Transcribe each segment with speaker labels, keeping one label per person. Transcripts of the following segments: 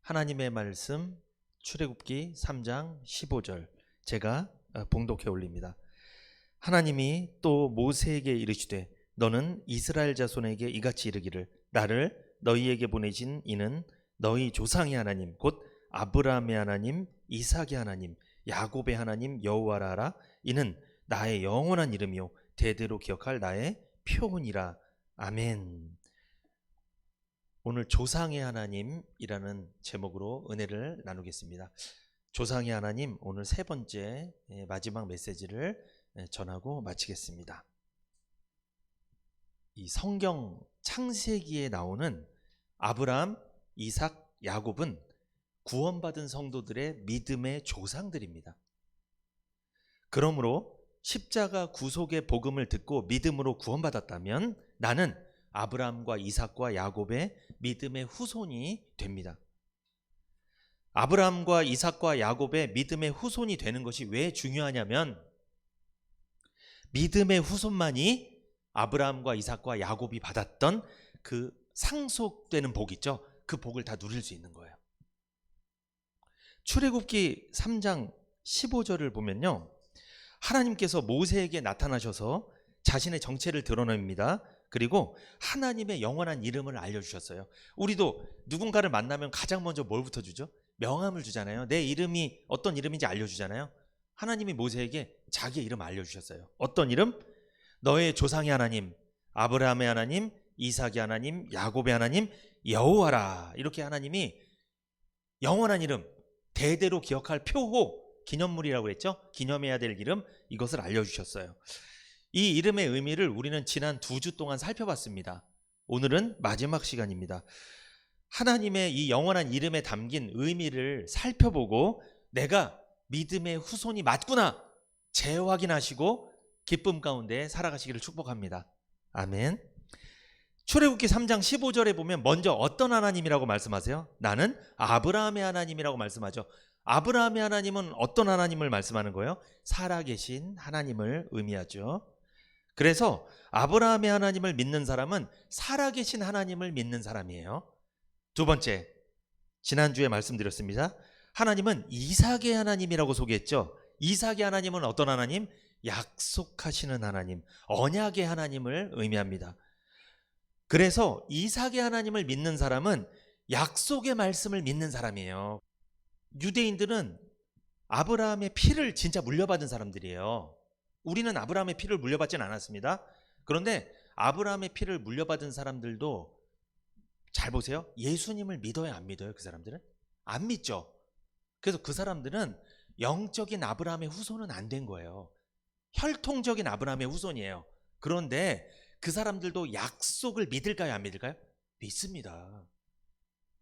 Speaker 1: 하나님의 말씀 출애굽기 3장 15절 제가 봉독해 올립니다. 하나님이 또 모세에게 이르시되 너는 이스라엘 자손에게 이같이 이르기를 나를 너희에게 보내신 이는 너희 조상의 하나님 곧 아브라함의 하나님 이삭의 하나님 야곱의 하나님 여호와라 하라. 이는 나의 영원한 이름이요 대대로 기억할 나의 표훈이라. 아멘. 오늘 조상의 하나님이라는 제목으로 은혜를 나누겠습니다. 조상의 하나님, 오늘 세 번째 마지막 메시지를 전하고 마치겠습니다. 이 성경 창세기에 나오는 아브라함, 이삭, 야곱은 구원받은 성도들의 믿음의 조상들입니다. 그러므로 십자가 구속의 복음을 듣고 믿음으로 구원받았다면 나는 아브라함과 이삭과 야곱의 믿음의 후손이 됩니다. 아브라함과 이삭과 야곱의 믿음의 후손이 되는 것이 왜 중요하냐면 믿음의 후손만이 아브라함과 이삭과 야곱이 받았던 그 상속되는 복 있죠. 그 복을 다 누릴 수 있는 거예요. 출애굽기 3장 15절을 보면요, 하나님께서 모세에게 나타나셔서 자신의 정체를 드러냅니다. 그리고 하나님의 영원한 이름을 알려주셨어요. 우리도 누군가를 만나면 가장 먼저 뭘부터 주죠? 명함을 주잖아요. 내 이름이 어떤 이름인지 알려주잖아요. 하나님이 모세에게 자기의 이름 알려주셨어요. 어떤 이름? 너의 조상의 하나님, 아브라함의 하나님, 이삭의 하나님, 야곱의 하나님, 여호와라. 이렇게 하나님이 영원한 이름, 대대로 기억할 표호, 기념물이라고 했죠. 기념해야 될 이름, 이것을 알려주셨어요. 이 이름의 의미를 우리는 지난 2주 동안 살펴봤습니다. 오늘은 마지막 시간입니다. 하나님의 이 영원한 이름에 담긴 의미를 살펴보고 내가 믿음의 후손이 맞구나 재확인하시고 기쁨 가운데 살아가시기를 축복합니다. 아멘. 출애굽기 3장 15절에 보면 먼저 어떤 하나님이라고 말씀하세요? 나는 아브라함의 하나님이라고 말씀하죠. 아브라함의 하나님은 어떤 하나님을 말씀하는 거예요? 살아계신 하나님을 의미하죠. 그래서 아브라함의 하나님을 믿는 사람은 살아계신 하나님을 믿는 사람이에요. 두 번째, 지난주에 말씀드렸습니다. 하나님은 이삭의 하나님이라고 소개했죠. 이삭의 하나님은 어떤 하나님? 약속하시는 하나님, 언약의 하나님을 의미합니다. 그래서 이삭의 하나님을 믿는 사람은 약속의 말씀을 믿는 사람이에요. 유대인들은 아브라함의 피를 진짜 물려받은 사람들이에요. 우리는 아브라함의 피를 물려받지는 않았습니다. 그런데 아브라함의 피를 물려받은 사람들도 잘 보세요. 예수님을 믿어요, 안 믿어요? 그 사람들은? 안 믿죠. 그래서 그 사람들은 영적인 아브라함의 후손은 안 된 거예요. 혈통적인 아브라함의 후손이에요. 그런데 그 사람들도 약속을 믿을까요, 안 믿을까요? 믿습니다.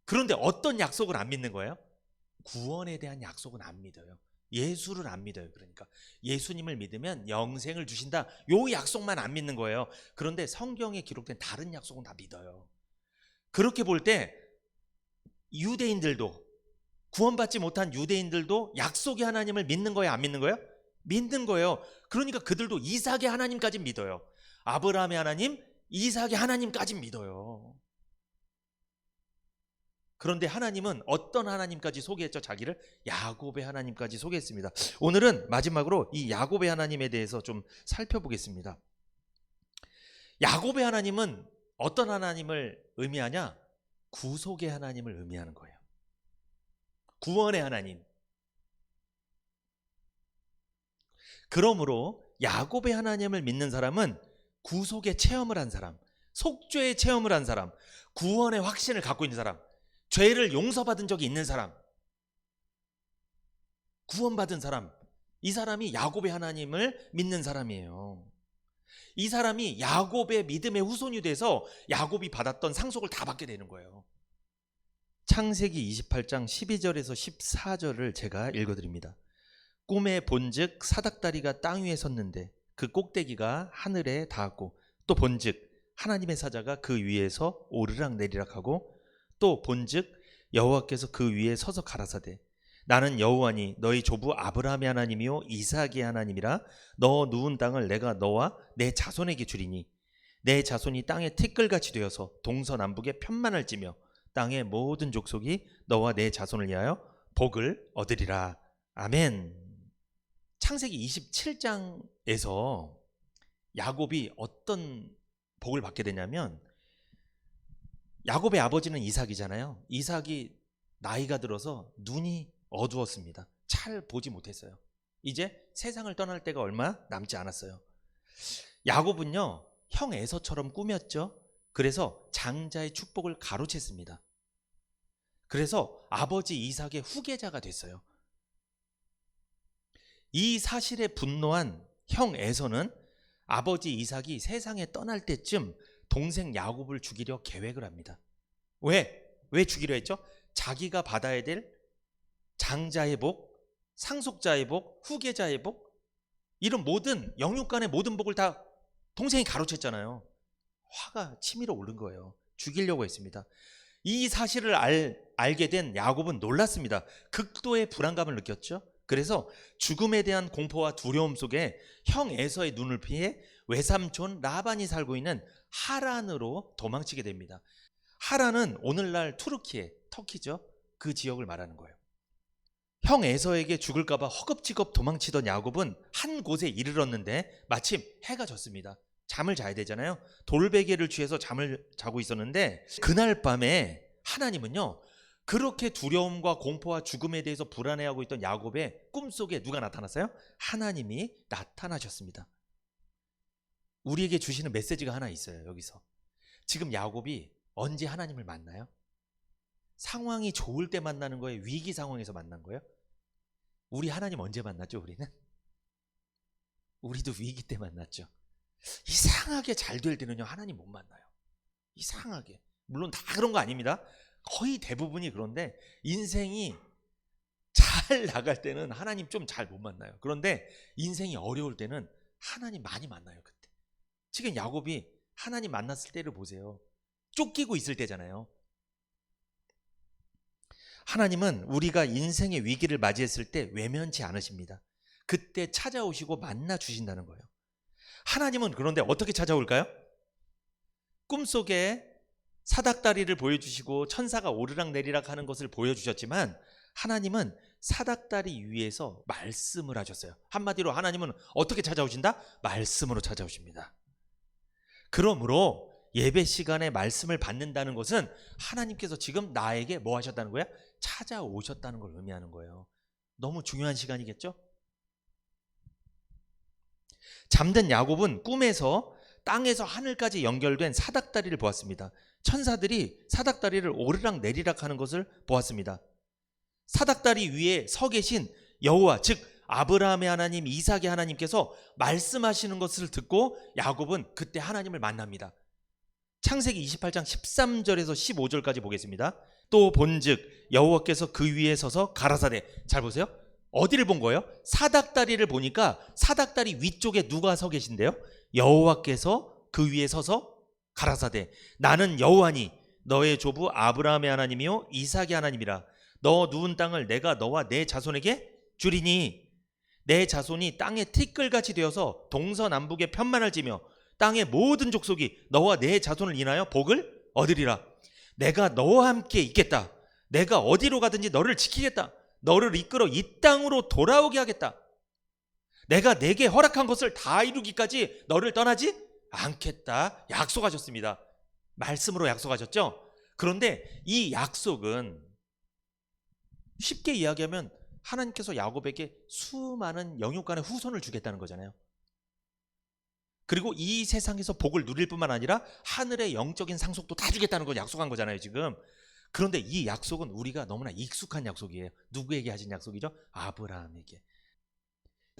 Speaker 1: 그런데 어떤 약속을 안 믿는 거예요? 구원에 대한 약속은 안 믿어요. 예수를 안 믿어요. 그러니까 예수님을 믿으면 영생을 주신다, 요 약속만 안 믿는 거예요. 그런데 성경에 기록된 다른 약속은 다 믿어요. 그렇게 볼 때 유대인들도, 구원받지 못한 유대인들도 약속의 하나님을 믿는 거예요, 안 믿는 거예요? 믿는 거예요. 그러니까 그들도 이삭의 하나님까지 믿어요. 아브라함의 하나님, 이삭의 하나님까지 믿어요. 그런데 하나님은 어떤 하나님까지 소개했죠? 자기를 야곱의 하나님까지 소개했습니다. 오늘은 마지막으로 이 야곱의 하나님에 대해서 좀 살펴보겠습니다. 야곱의 하나님은 어떤 하나님을 의미하냐? 구속의 하나님을 의미하는 거예요. 구원의 하나님. 그러므로 야곱의 하나님을 믿는 사람은 구속의 체험을 한 사람, 속죄의 체험을 한 사람, 구원의 확신을 갖고 있는 사람, 죄를 용서받은 적이 있는 사람, 구원받은 사람, 이 사람이 야곱의 하나님을 믿는 사람이에요. 이 사람이 야곱의 믿음의 후손이 돼서 야곱이 받았던 상속을 다 받게 되는 거예요. 창세기 28장 12절에서 14절을 제가 읽어드립니다. 꿈에 본즉 사닥다리가 땅 위에 섰는데 그 꼭대기가 하늘에 닿았고 또 본즉 하나님의 사자가 그 위에서 오르락 내리락 하고 또 본즉 여호와께서 그 위에 서서 가라사대 나는 여호와니 너희 조부 아브라함의 하나님이요 이삭의 하나님이라. 너 누운 땅을 내가 너와 내 자손에게 주리니 내 자손이 땅의 티끌같이 되어서 동서남북에 편만할지며 땅의 모든 족속이 너와 내 자손을 위하여 복을 얻으리라. 아멘. 창세기 27장에서 야곱이 어떤 복을 받게 되냐면, 야곱의 아버지는 이삭이잖아요. 이삭이 나이가 들어서 눈이 어두웠습니다. 잘 보지 못했어요. 이제 세상을 떠날 때가 얼마 남지 않았어요. 야곱은요, 형 에서처럼 꾸몄죠. 그래서 장자의 축복을 가로챘습니다. 그래서 아버지 이삭의 후계자가 됐어요. 이 사실에 분노한 형 에서는 아버지 이삭이 세상에 떠날 때쯤 동생 야곱을 죽이려 계획을 합니다. 왜 죽이려 했죠? 자기가 받아야 될 장자의 복, 상속자의 복, 후계자의 복, 이런 모든 영육간의 모든 복을 다 동생이 가로챘잖아요. 화가 치밀어 오른 거예요. 죽이려고 했습니다. 이 사실을 알게 된 야곱은 놀랐습니다. 극도의 불안감을 느꼈죠. 그래서 죽음에 대한 공포와 두려움 속에 형 에서의 눈을 피해 외삼촌 라반이 살고 있는 하란으로 도망치게 됩니다. 하란은 오늘날 투르키에, 터키죠. 그 지역을 말하는 거예요. 형 에서에게 죽을까봐 허겁지겁 도망치던 야곱은 한 곳에 이르렀는데 마침 해가 졌습니다. 잠을 자야 되잖아요. 돌베개를 취해서 잠을 자고 있었는데, 그날 밤에 하나님은요, 그렇게 두려움과 공포와 죽음에 대해서 불안해하고 있던 야곱의 꿈속에 누가 나타났어요? 하나님이 나타나셨습니다. 우리에게 주시는 메시지가 하나 있어요. 여기서 지금 야곱이 언제 하나님을 만나요? 상황이 좋을 때 만나는 거예요? 위기 상황에서 만난 거예요? 우리 하나님 언제 만났죠? 우리도 위기 때 만났죠. 이상하게 잘 될 때는요, 하나님 못 만나요. 이상하게. 물론 다 그런 거 아닙니다. 거의 대부분이 그런데, 인생이 잘 나갈 때는 하나님 좀 잘 못 만나요. 그런데 인생이 어려울 때는 하나님 많이 만나요. 그때. 지금 야곱이 하나님 만났을 때를 보세요. 쫓기고 있을 때잖아요. 하나님은 우리가 인생의 위기를 맞이했을 때 외면치 않으십니다. 그때 찾아오시고 만나 주신다는 거예요. 하나님은 그런데 어떻게 찾아올까요? 꿈속에 사닥다리를 보여주시고 천사가 오르락내리락 하는 것을 보여주셨지만, 하나님은 사닥다리 위에서 말씀을 하셨어요. 한마디로 하나님은 어떻게 찾아오신다? 말씀으로 찾아오십니다. 그러므로 예배 시간에 말씀을 받는다는 것은 하나님께서 지금 나에게 뭐 하셨다는 거야? 찾아오셨다는 걸 의미하는 거예요. 너무 중요한 시간이겠죠? 잠든 야곱은 꿈에서 땅에서 하늘까지 연결된 사닥다리를 보았습니다. 천사들이 사닥다리를 오르락내리락 하는 것을 보았습니다. 사닥다리 위에 서 계신 여호와, 즉 아브라함의 하나님, 이삭의 하나님께서 말씀하시는 것을 듣고 야곱은 그때 하나님을 만납니다. 창세기 28장 13절에서 15절까지 보겠습니다. 또 본즉 여호와께서 그 위에 서서 가라사대. 잘 보세요. 어디를 본 거예요? 사닥다리를 보니까 사닥다리 위쪽에 누가 서 계신데요? 여호와께서 그 위에 서서 가라사대. 나는 여호와니 너의 조부 아브라함의 하나님이요 이삭의 하나님이라. 너 누운 땅을 내가 너와 내 자손에게 주리니 내 자손이 땅의 티끌같이 되어서 동서남북에 편만할지며 땅의 모든 족속이 너와 내 자손을 인하여 복을 얻으리라. 내가 너와 함께 있겠다. 내가 어디로 가든지 너를 지키겠다. 너를 이끌어 이 땅으로 돌아오게 하겠다. 내가 내게 허락한 것을 다 이루기까지 너를 떠나지 않겠다. 약속하셨습니다. 말씀으로 약속하셨죠? 그런데 이 약속은 쉽게 이야기하면 하나님께서 야곱에게 수많은 영육간의 후손을 주겠다는 거잖아요. 그리고 이 세상에서 복을 누릴 뿐만 아니라 하늘의 영적인 상속도 다 주겠다는 걸 약속한 거잖아요, 지금. 그런데 이 약속은 우리가 너무나 익숙한 약속이에요. 누구에게 하신 약속이죠? 아브라함에게.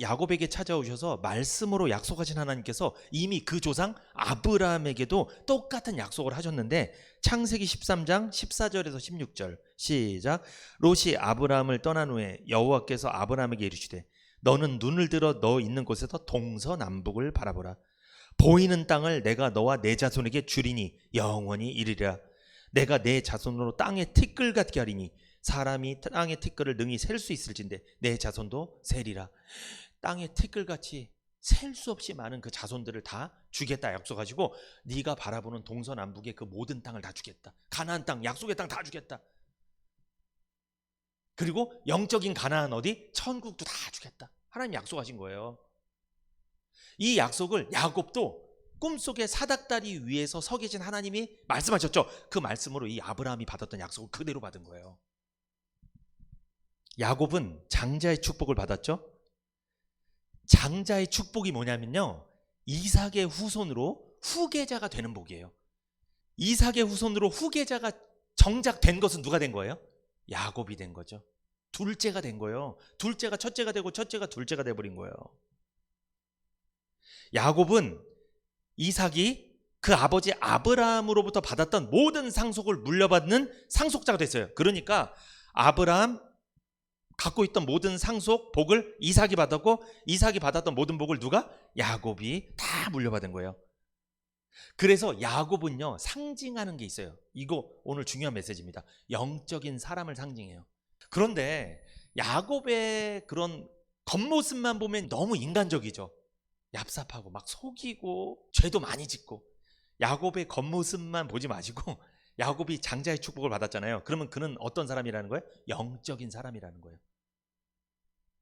Speaker 1: 야곱에게 찾아오셔서 말씀으로 약속하신 하나님께서 이미 그 조상 아브라함에게도 똑같은 약속을 하셨는데, 창세기 13장 14절에서 16절 시작. 롯이 아브라함을 떠난 후에 여호와께서 아브라함에게 이르시되 너는 눈을 들어 너 있는 곳에서 동서남북을 바라보라. 보이는 땅을 내가 너와 내 자손에게 주리니 영원히 이르리라. 내가 내 자손으로 땅의 티끌 같게 하리니 사람이 땅의 티끌을 능히 셀 수 있을진데 내 자손도 세리라. 땅의 티끌같이 셀 수 없이 많은 그 자손들을 다 주겠다 약속하시고 네가 바라보는 동서남북의 그 모든 땅을 다 주겠다. 가나안 땅, 약속의 땅 다 주겠다. 그리고 영적인 가나안 어디? 천국도 다 주겠다. 하나님 약속하신 거예요. 이 약속을 야곱도 꿈속에 사닥다리 위에서 서 계신 하나님이 말씀하셨죠. 그 말씀으로 이 아브라함이 받았던 약속을 그대로 받은 거예요. 야곱은 장자의 축복을 받았죠. 장자의 축복이 뭐냐면요, 이삭의 후손으로 후계자가 되는 복이에요. 이삭의 후손으로 후계자가 정작 된 것은 누가 된 거예요? 야곱이 된 거죠. 둘째가 된 거예요. 둘째가 첫째가 되고 첫째가 둘째가 돼버린 거예요. 야곱은 이삭이 그 아버지 아브라함으로부터 받았던 모든 상속을 물려받는 상속자가 됐어요. 그러니까 아브라함 갖고 있던 모든 상속 복을 이삭이 받았고, 이삭이 받았던 모든 복을 누가? 야곱이 다 물려받은 거예요. 그래서 야곱은요, 상징하는 게 있어요. 이거 오늘 중요한 메시지입니다. 영적인 사람을 상징해요. 그런데 야곱의 그런 겉모습만 보면 너무 인간적이죠. 얍삽하고 막 속이고 죄도 많이 짓고. 야곱의 겉모습만 보지 마시고 야곱이 장자의 축복을 받았잖아요. 그러면 그는 어떤 사람이라는 거예요? 영적인 사람이라는 거예요.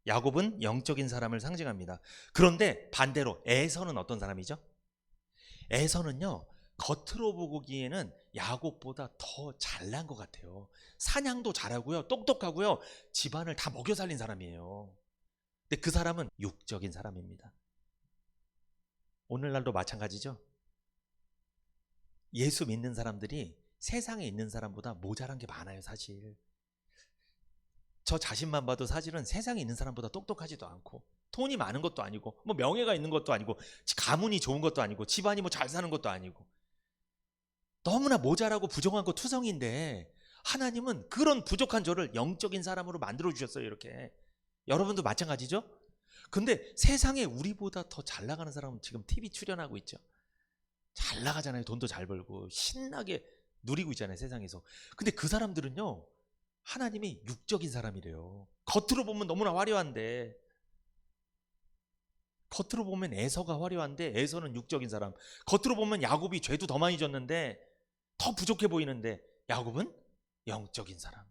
Speaker 1: 야곱은 영적인 사람을 상징합니다. 그런데 반대로 에서는 어떤 사람이죠? 에서는요, 겉으로 보기에는 야곱보다 더 잘난 것 같아요. 사냥도 잘하고요, 똑똑하고요, 집안을 다 먹여 살린 사람이에요. 근데 그 사람은 육적인 사람입니다. 오늘날도 마찬가지죠. 예수 믿는 사람들이 세상에 있는 사람보다 모자란 게 많아요. 사실 저 자신만 봐도 사실은 세상에 있는 사람보다 똑똑하지도 않고, 돈이 많은 것도 아니고, 뭐 명예가 있는 것도 아니고, 가문이 좋은 것도 아니고, 집안이 뭐 잘 사는 것도 아니고, 너무나 모자라고 부정한 거 투성인데 하나님은 그런 부족한 저를 영적인 사람으로 만들어 주셨어요. 이렇게. 여러분도 마찬가지죠? 근데 세상에 우리보다 더 잘 나가는 사람은 지금 TV 출연하고 있죠. 잘 나가잖아요. 돈도 잘 벌고 신나게 누리고 있잖아요, 세상에서. 근데 그 사람들은요, 하나님이 육적인 사람이래요. 겉으로 보면 너무나 화려한데, 겉으로 보면 에서가 화려한데 에서는 육적인 사람. 겉으로 보면 야곱이 죄도 더 많이 졌는데 더 부족해 보이는데 야곱은 영적인 사람.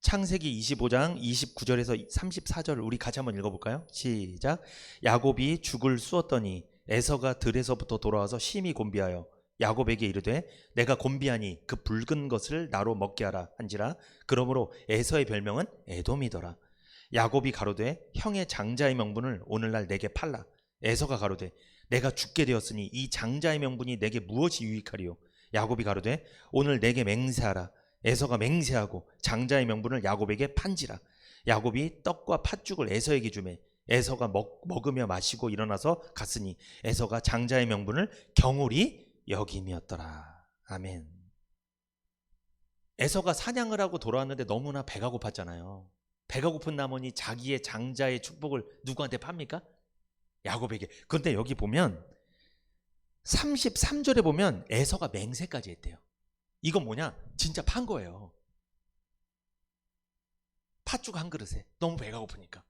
Speaker 1: 창세기 25장 29절에서 34절 우리 같이 한번 읽어볼까요? 시작. 야곱이 죽을 쑤었더니 에서가 들에서부터 돌아와서 심히 곤비하여 야곱에게 이르되 내가 곤비하니 그 붉은 것을 나로 먹게 하라 한지라. 그러므로 에서의 별명은 에돔이더라. 야곱이 가로되 형의 장자의 명분을 오늘날 내게 팔라. 에서가 가로되 내가 죽게 되었으니 이 장자의 명분이 내게 무엇이 유익하리요? 야곱이 가로되 오늘 내게 맹세하라. 에서가 맹세하고 장자의 명분을 야곱에게 판지라. 야곱이 떡과 팥죽을 에서에게 주매 에서가 먹으며 마시고 일어나서 갔으니 에서가 장자의 명분을 경홀히 여김이었더라. 아멘. 에서가 사냥을 하고 돌아왔는데 너무나 배가 고팠잖아요. 배가 고픈 나머지 자기의 장자의 축복을 누구한테 팝니까? 야곱에게. 그런데 여기 보면 33절에 보면 에서가 맹세까지 했대요. 이건 뭐냐? 진짜 판 거예요. 팥죽 한 그릇에 너무 배가 고프니까.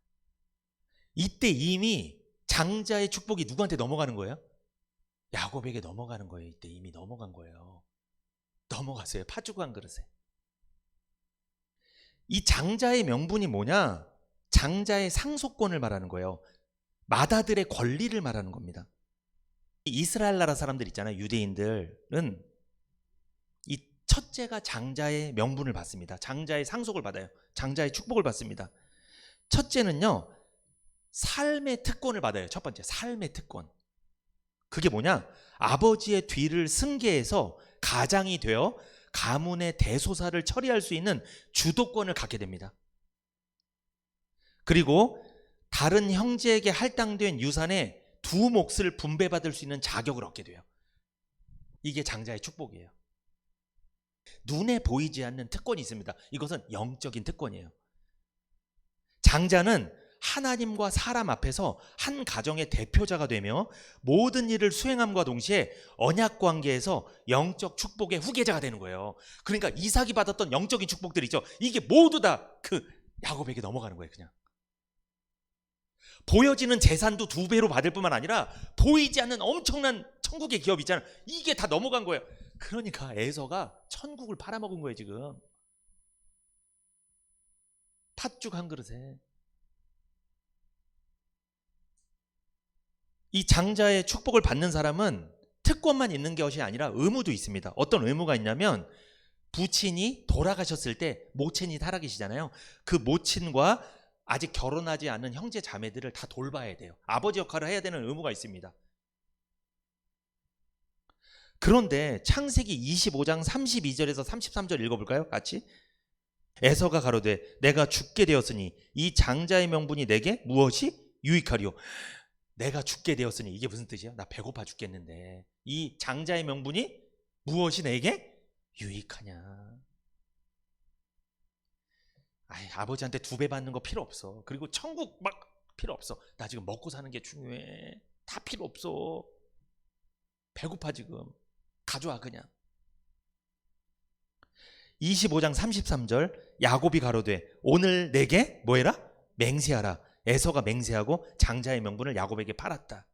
Speaker 1: 이때 이미 장자의 축복이 누구한테 넘어가는 거예요? 야곱에게 넘어가는 거예요. 이때 이미 넘어간 거예요. 넘어갔어요. 팥죽 한 그릇에. 이 장자의 명분이 뭐냐? 장자의 상속권을 말하는 거예요. 맏아들의 권리를 말하는 겁니다. 이스라엘 나라 사람들 있잖아요. 유대인들은 이 첫째가 장자의 명분을 받습니다. 장자의 상속을 받아요. 장자의 축복을 받습니다. 첫째는요, 삶의 특권을 받아요. 첫 번째, 삶의 특권. 그게 뭐냐? 아버지의 뒤를 승계해서 가장이 되어 가문의 대소사를 처리할 수 있는 주도권을 갖게 됩니다. 그리고 다른 형제에게 할당된 유산의 두 몫을 분배받을 수 있는 자격을 얻게 돼요. 이게 장자의 축복이에요. 눈에 보이지 않는 특권이 있습니다. 이것은 영적인 특권이에요. 장자는 하나님과 사람 앞에서 한 가정의 대표자가 되며 모든 일을 수행함과 동시에 언약 관계에서 영적 축복의 후계자가 되는 거예요. 그러니까 이삭이 받았던 영적인 축복들 있죠. 이게 모두 다 그 야곱에게 넘어가는 거예요. 그냥. 보여지는 재산도 2배로 받을 뿐만 아니라 보이지 않는 엄청난 천국의 기업 있잖아요. 이게 다 넘어간 거예요. 그러니까 에서가 천국을 팔아먹은 거예요 지금. 팥죽 한 그릇에. 이 장자의 축복을 받는 사람은 특권만 있는 것이 아니라 의무도 있습니다. 어떤 의무가 있냐면 부친이 돌아가셨을 때 모친이 살아계시잖아요. 그 모친과 아직 결혼하지 않은 형제 자매들을 다 돌봐야 돼요. 아버지 역할을 해야 되는 의무가 있습니다. 그런데 창세기 25장 32절에서 33절 읽어볼까요? 같이. 에서가 가로되 내가 죽게 되었으니 이 장자의 명분이 내게 무엇이 유익하리요. 내가 죽게 되었으니 이게 무슨 뜻이야? 나 배고파 죽겠는데 이 장자의 명분이 무엇이 내게 유익하냐. 아버지한테 2배 받는 거 필요 없어. 그리고 천국 막 필요 없어. 나 지금 먹고 사는 게 중요해. 다 필요 없어. 배고파 지금. 가져와 그냥. 25장 33절 야곱이 가로되 오늘 내게 뭐해라? 맹세하라. 에서가 맹세하고 장자의 명분을 야곱에게 팔았다.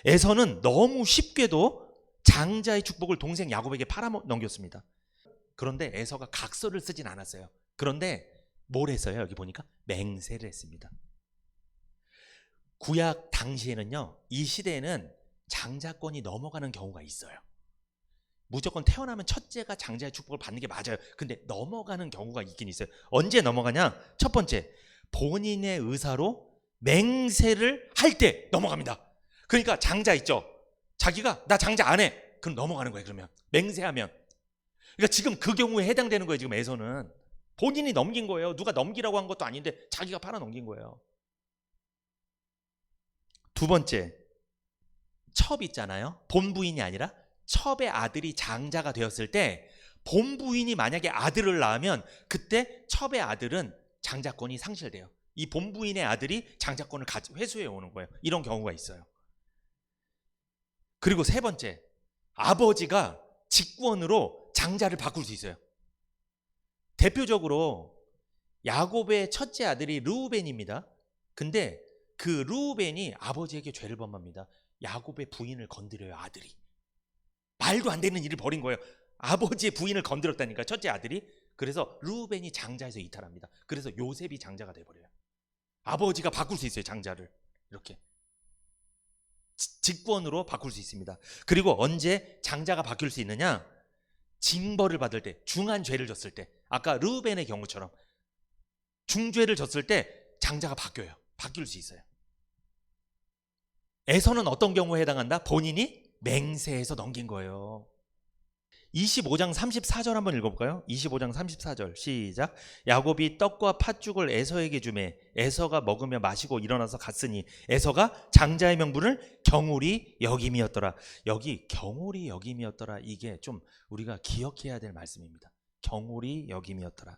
Speaker 1: 에서는 너무 쉽게도 장자의 축복을 동생 야곱에게 팔아넘겼습니다. 그런데 에서가 각서를 쓰진 않았어요. 그런데 뭘 했어요? 여기 보니까 맹세를 했습니다. 구약 당시에는요, 이 시대에는 장자권이 넘어가는 경우가 있어요. 무조건 태어나면 첫째가 장자의 축복을 받는 게 맞아요. 근데 넘어가는 경우가 있긴 있어요. 언제 넘어가냐? 첫 번째, 본인의 의사로 맹세를 할 때 넘어갑니다. 그러니까 장자 있죠? 자기가 나 장자 안 해. 그럼 넘어가는 거예요. 그러면 맹세하면. 그러니까 지금 그 경우에 해당되는 거예요. 지금 에서는 본인이 넘긴 거예요. 누가 넘기라고 한 것도 아닌데 자기가 팔아 넘긴 거예요. 두 번째, 첩 있잖아요. 본부인이 아니라 첩의 아들이 장자가 되었을 때 본부인이 만약에 아들을 낳으면 그때 첩의 아들은 장자권이 상실돼요. 이 본부인의 아들이 장자권을 회수해 오는 거예요. 이런 경우가 있어요. 그리고 세 번째, 아버지가 직권으로 장자를 바꿀 수 있어요. 대표적으로 야곱의 첫째 아들이 르우벤입니다. 근데 그 르우벤이 아버지에게 죄를 범합니다. 야곱의 부인을 건드려요, 아들이. 말도 안 되는 일을 벌인 거예요. 아버지의 부인을 건드렸다니까, 첫째 아들이. 그래서 르우벤이 장자에서 이탈합니다. 그래서 요셉이 장자가 돼버려요. 아버지가 바꿀 수 있어요, 장자를. 이렇게 직권으로 바꿀 수 있습니다. 그리고 언제 장자가 바뀔 수 있느냐? 징벌을 받을 때, 중한 죄를 졌을 때, 아까 르우벤의 경우처럼 중죄를 졌을 때 장자가 바뀌어요. 바뀔 수 있어요. 에서는 어떤 경우에 해당한다? 본인이 맹세해서 넘긴 거예요. 25장 34절 한번 읽어볼까요? 25장 34절 시작. 야곱이 떡과 팥죽을 에서에게 주매 에서가 먹으며 마시고 일어나서 갔으니 에서가 장자의 명분을 경홀히 여김이었더라. 여기 경홀히 여김이었더라, 이게 좀 우리가 기억해야 될 말씀입니다. 경홀히 여김이었더라.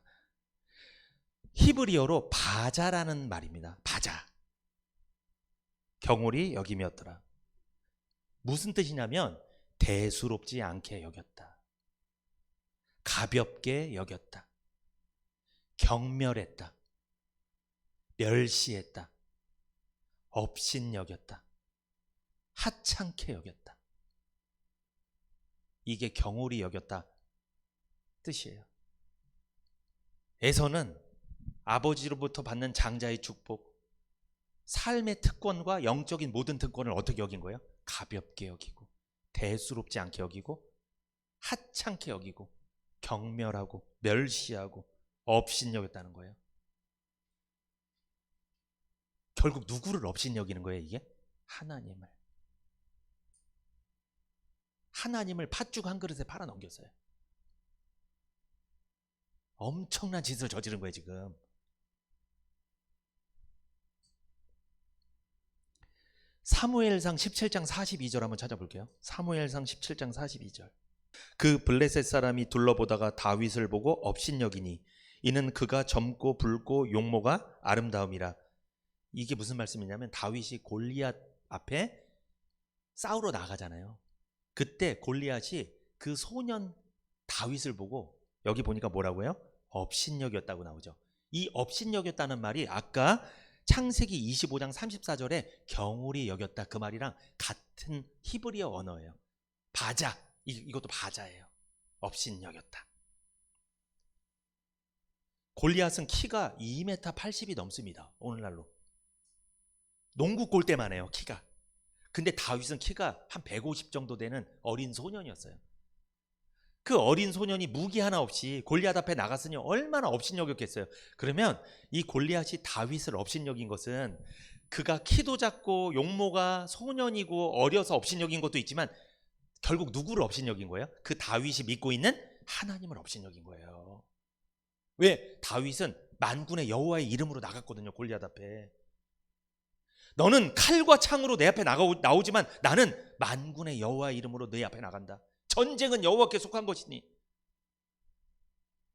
Speaker 1: 히브리어로 바자라는 말입니다. 바자. 경홀히 여김이었더라. 무슨 뜻이냐면 대수롭지 않게 여겼다. 가볍게 여겼다. 경멸했다. 멸시했다. 업신여겼다. 하찮게 여겼다. 이게 경홀히 여겼다 뜻이에요. 에서는 아버지로부터 받는 장자의 축복, 삶의 특권과 영적인 모든 특권을 어떻게 여긴 거예요? 가볍게 여기고, 대수롭지 않게 여기고, 하찮게 여기고, 경멸하고, 멸시하고, 업신여겼다는 거예요. 결국 누구를 업신여기는 거예요, 이게? 하나님을. 하나님을 팥죽 한 그릇에 팔아 넘겼어요. 엄청난 짓을 저지른 거예요, 지금. 사무엘상 17장 42절 한번 찾아볼게요. 사무엘상 17장 42절. 그 블레셋 사람이 둘러보다가 다윗을 보고 업신여기니 이는 그가 젊고 붉고 용모가 아름다움이라. 이게 무슨 말씀이냐면 다윗이 골리앗 앞에 싸우러 나가잖아요. 그때 골리앗이 그 소년 다윗을 보고, 여기 보니까 뭐라고요? 업신여겼다고 나오죠. 이 업신여겼다는 말이 아까 창세기 25장 34절에 경홀히 여겼다 그 말이랑 같은 히브리어 언어예요. 바자, 이것도 바자예요. 업신여겼다. 골리앗은 키가 2m 80이 넘습니다. 오늘날로. 농구 골대만 해요, 키가. 근데 다윗은 키가 한 150 정도 되는 어린 소년이었어요. 그 어린 소년이 무기 하나 없이 골리앗 앞에 나갔으니 얼마나 업신여겼겠어요. 그러면 이 골리앗이 다윗을 업신여긴 것은 그가 키도 작고 용모가 소년이고 어려서 업신여긴 것도 있지만 결국 누구를 업신여긴 거예요? 그 다윗이 믿고 있는 하나님을 업신여긴 거예요. 왜? 다윗은 만군의 여호와의 이름으로 나갔거든요. 골리앗 앞에. 너는 칼과 창으로 내 앞에 나오지만 나는 만군의 여호와의 이름으로 내 앞에 나간다. 전쟁은 여호와께 속한 것이니.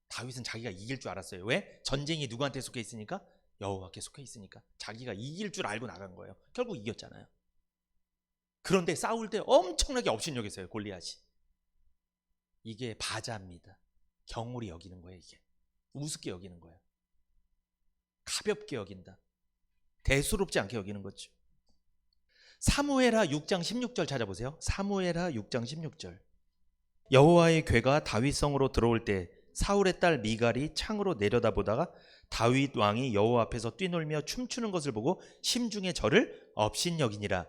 Speaker 1: 다윗은 자기가 이길 줄 알았어요. 왜? 전쟁이 누구한테 속해 있으니까? 여호와께 속해 있으니까. 자기가 이길 줄 알고 나간 거예요. 결국 이겼잖아요. 그런데 싸울 때 엄청나게 업신여겼어요, 골리앗이. 이게 바자입니다. 경홀히 여기는 거예요. 이게 우습게 여기는 거예요. 가볍게 여긴다. 대수롭지 않게 여기는 거죠. 사무엘하 6장 16절 찾아보세요. 사무엘하 6장 16절. 여호와의 궤가 다윗성으로 들어올 때 사울의 딸 미갈이 창으로 내려다보다가 다윗 왕이 여호와 앞에서 뛰놀며 춤추는 것을 보고 심중에 저를 업신여기니라.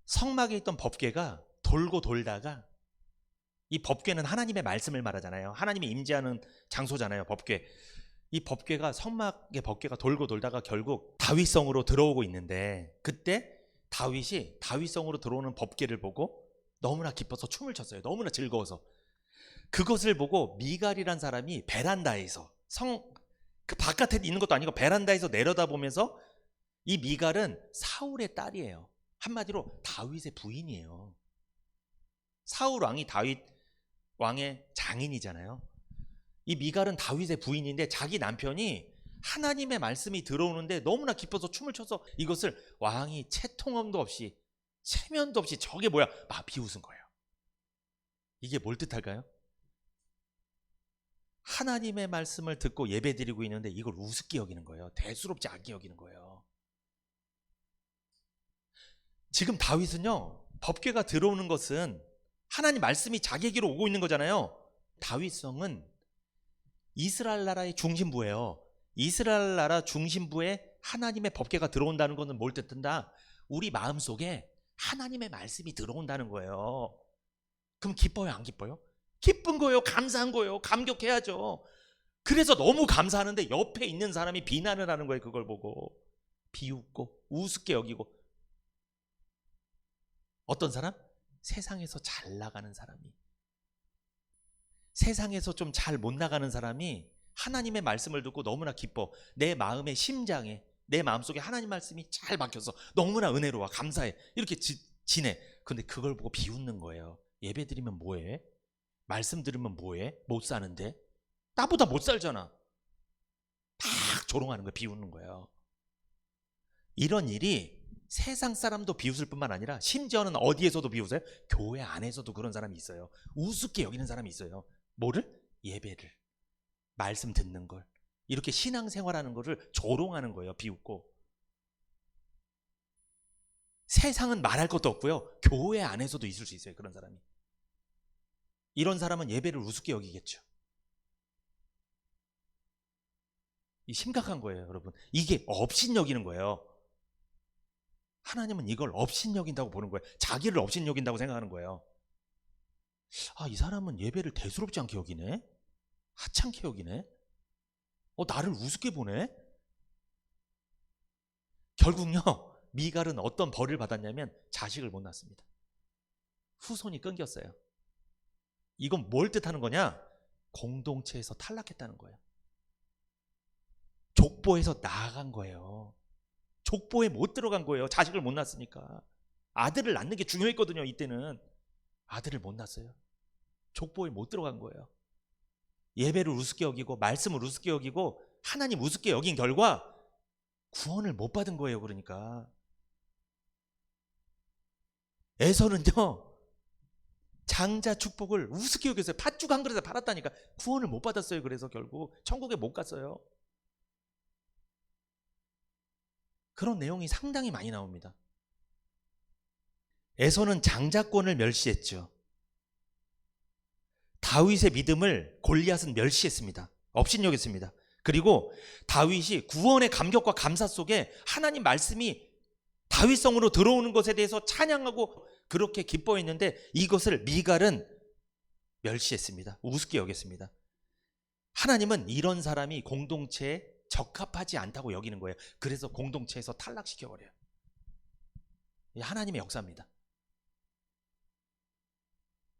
Speaker 1: 성막에 있던 법궤가 돌고 돌다가, 이 법궤는 하나님의 말씀을 말하잖아요. 하나님이 임재하는 장소잖아요, 법궤. 이 법궤가, 성막의 법궤가 돌고 돌다가 결국 다윗성으로 들어오고 있는데, 그때 다윗이 다윗성으로 들어오는 법궤를 보고 너무나 기뻐서 춤을 췄어요. 너무나 즐거워서. 그것을 보고 미갈이란 사람이 베란다에서, 그 바깥에 있는 것도 아니고 베란다에서 내려다보면서, 이 미갈은 사울의 딸이에요. 한마디로 다윗의 부인이에요. 사울 왕이 다윗 왕의 장인이잖아요. 이 미갈은 다윗의 부인인데 자기 남편이 하나님의 말씀이 들어오는데 너무나 기뻐서 춤을 춰서 이것을 왕이 채통함도 없이 체면도 없이 저게 뭐야 막 비웃은 거예요. 이게 뭘 뜻할까요? 하나님의 말씀을 듣고 예배드리고 있는데 이걸 우습게 여기는 거예요. 대수롭지 않게 여기는 거예요. 지금 다윗은요, 법궤가 들어오는 것은 하나님 말씀이 자기에게로 오고 있는 거잖아요. 다윗성은 이스라엘 나라의 중심부예요. 이스라엘 나라 중심부에 하나님의 법궤가 들어온다는 것은 뭘 뜻한다? 우리 마음속에 하나님의 말씀이 들어온다는 거예요. 그럼 기뻐요, 안 기뻐요? 기쁜 거예요, 감사한 거예요, 감격해야죠. 그래서 너무 감사하는데 옆에 있는 사람이 비난을 하는 거예요. 그걸 보고 비웃고 우습게 여기고. 어떤 사람? 세상에서 잘 나가는 사람이, 세상에서 좀 잘 못 나가는 사람이 하나님의 말씀을 듣고 너무나 기뻐. 내 마음의 심장에, 내 마음속에 하나님 말씀이 잘 박혀서 너무나 은혜로워, 감사해, 이렇게 지내. 근데 그걸 보고 비웃는 거예요. 예배 드리면 뭐해? 말씀 들으면 뭐해? 못 사는데? 나보다 못 살잖아. 막 조롱하는 거예요. 비웃는 거예요. 이런 일이 세상 사람도 비웃을 뿐만 아니라 심지어는 어디에서도 비웃어요? 교회 안에서도 그런 사람이 있어요. 우습게 여기는 사람이 있어요. 뭐를? 예배를, 말씀 듣는 걸, 이렇게 신앙생활하는 거를 조롱하는 거예요. 비웃고. 세상은 말할 것도 없고요. 교회 안에서도 있을 수 있어요. 그런 사람이. 이런 사람은 예배를 우습게 여기겠죠. 이 심각한 거예요, 여러분. 이게 업신여기는 거예요. 하나님은 이걸 업신여긴다고 보는 거예요. 자기를 업신여긴다고 생각하는 거예요. 아, 이 사람은 예배를 대수롭지 않게 여기네? 하찮게 여기네? 나를 우습게 보네? 결국요, 미갈은 어떤 벌을 받았냐면 자식을 못 낳습니다. 후손이 끊겼어요. 이건 뭘 뜻하는 거냐? 공동체에서 탈락했다는 거예요. 족보에서 나간 거예요. 족보에 못 들어간 거예요. 자식을 못 낳았으니까. 아들을 낳는 게 중요했거든요. 이때는 아들을 못 낳았어요. 족보에 못 들어간 거예요. 예배를 우습게 여기고 말씀을 우습게 여기고 하나님 우습게 여긴 결과 구원을 못 받은 거예요. 그러니까 에서는요, 장자 축복을 우습게 여겼어요. 팥죽 한 그릇에 팔았다니까. 구원을 못 받았어요. 그래서 결국 천국에 못 갔어요. 그런 내용이 상당히 많이 나옵니다. 에서는 장자권을 멸시했죠. 다윗의 믿음을 골리앗은 멸시했습니다. 업신여겼습니다. 그리고 다윗이 구원의 감격과 감사 속에 하나님 말씀이 다윗성으로 들어오는 것에 대해서 찬양하고 그렇게 기뻐했는데 이것을 미갈은 멸시했습니다. 우습게 여겼습니다. 하나님은 이런 사람이 공동체에 적합하지 않다고 여기는 거예요. 그래서 공동체에서 탈락시켜버려요. 이 하나님의 역사입니다.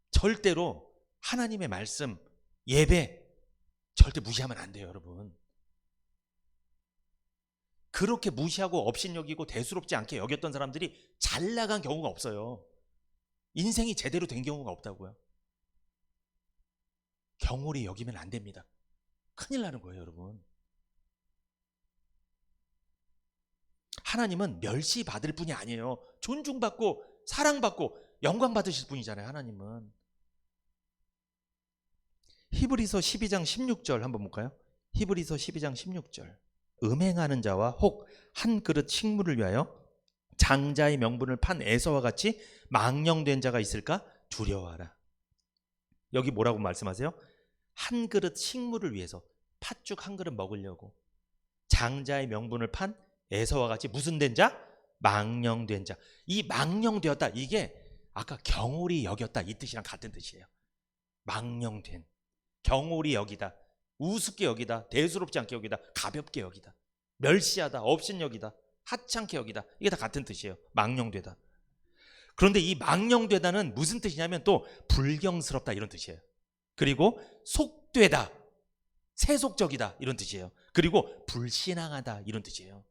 Speaker 1: 절대로 하나님의 말씀, 예배 절대 무시하면 안 돼요, 여러분. 그렇게 무시하고 업신여기고 대수롭지 않게 여겼던 사람들이 잘 나간 경우가 없어요. 인생이 제대로 된 경우가 없다고요. 경홀히 여기면 안 됩니다. 큰일 나는 거예요, 여러분. 하나님은 멸시받을 분이 아니에요. 존중받고 사랑받고 영광받으실 분이잖아요, 하나님은. 히브리서 12장 16절 한번 볼까요? 히브리서 12장 16절. 음행하는 자와 혹 한 그릇 식물을 위하여 장자의 명분을 판 에서와 같이 망령된 자가 있을까? 두려워하라. 여기 뭐라고 말씀하세요? 한 그릇 식물을 위해서 팥죽 한 그릇 먹으려고 장자의 명분을 판 에서와 같이 무슨 된 자? 망령된 자. 이 망령되었다, 이게 아까 경홀히 여겼다 이 뜻이랑 같은 뜻이에요. 망령된, 경홀히 여기다, 우습게 여기다, 대수롭지 않게 여기다, 가볍게 여기다, 멸시하다, 업신여기다, 하찮게 여기다, 이게 다 같은 뜻이에요. 망령되다. 그런데 이 망령되다는 무슨 뜻이냐면 또 불경스럽다 이런 뜻이에요. 그리고 속되다, 세속적이다 이런 뜻이에요. 그리고 불신앙하다 이런 뜻이에요.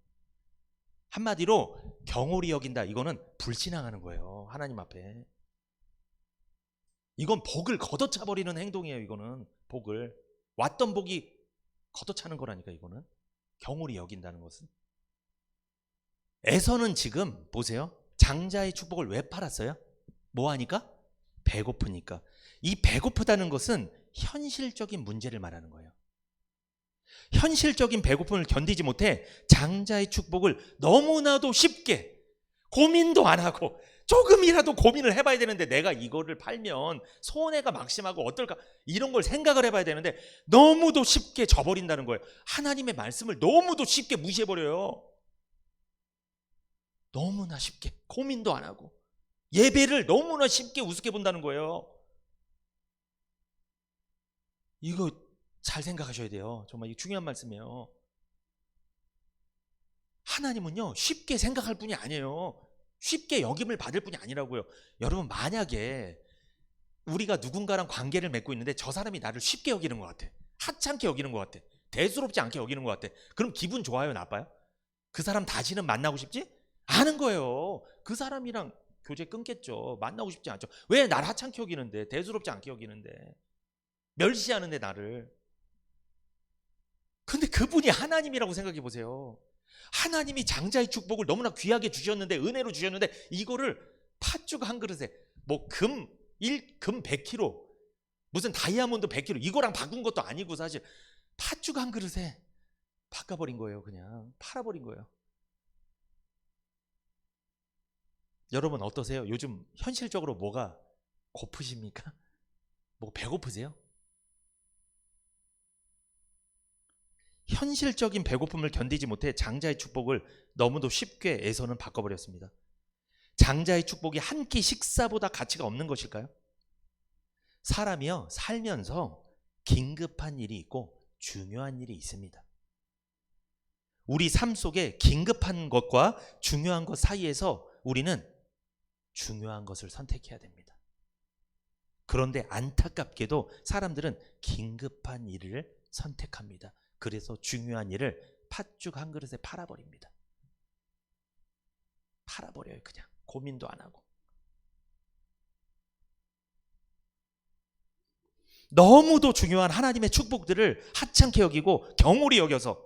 Speaker 1: 한마디로 경홀히 여긴다, 이거는 불신앙하는 거예요, 하나님 앞에. 이건 복을 걷어차버리는 행동이에요. 이거는 복을, 왔던 복이 걷어차는 거라니까. 이거는 경홀히 여긴다는 것은. 에서는 지금 보세요, 장자의 축복을 왜 팔았어요? 뭐 하니까? 배고프니까. 이 배고프다는 것은 현실적인 문제를 말하는 거예요. 현실적인 배고픔을 견디지 못해 장자의 축복을 너무나도 쉽게, 고민도 안 하고, 조금이라도 고민을 해봐야 되는데 내가 이거를 팔면 손해가 막심하고 어떨까, 이런 걸 생각을 해봐야 되는데 너무도 쉽게 져버린다는 거예요. 하나님의 말씀을 너무도 쉽게 무시해버려요. 너무나 쉽게, 고민도 안 하고 예배를 너무나 쉽게 우습게 본다는 거예요. 이거 잘 생각하셔야 돼요. 정말 중요한 말씀이에요. 하나님은요, 쉽게 생각할 분이 아니에요. 쉽게 여김을 받을 분이 아니라고요. 여러분, 만약에 우리가 누군가랑 관계를 맺고 있는데 저 사람이 나를 쉽게 여기는 것 같아, 하찮게 여기는 것 같아, 대수롭지 않게 여기는 것 같아, 그럼 기분 좋아요, 나빠요? 그 사람 다시는 만나고 싶지 않은 거예요. 그 사람이랑 교제 끊겠죠. 만나고 싶지 않죠. 왜? 날 하찮게 여기는데, 대수롭지 않게 여기는데, 멸시하는데 나를. 근데 그분이 하나님이라고 생각해 보세요. 하나님이 장자의 축복을 너무나 귀하게 주셨는데, 은혜로 주셨는데, 이거를 팥죽 한 그릇에 뭐 금 100kg, 무슨 다이아몬드 100kg 이거랑 바꾼 것도 아니고 사실 팥죽 한 그릇에 바꿔버린 거예요. 그냥 팔아버린 거예요. 여러분 어떠세요? 요즘 현실적으로 뭐가 고프십니까? 뭐 배고프세요? 현실적인 배고픔을 견디지 못해 장자의 축복을 너무도 쉽게 에서는 바꿔버렸습니다. 장자의 축복이 한 끼 식사보다 가치가 없는 것일까요? 사람이요, 살면서 긴급한 일이 있고 중요한 일이 있습니다. 우리 삶 속에 긴급한 것과 중요한 것 사이에서 우리는 중요한 것을 선택해야 됩니다. 그런데 안타깝게도 사람들은 긴급한 일을 선택합니다. 그래서 중요한 일을 팥죽 한 그릇에 팔아버립니다. 팔아버려요. 그냥 고민도 안 하고. 너무도 중요한 하나님의 축복들을 하찮게 여기고 경홀히 여겨서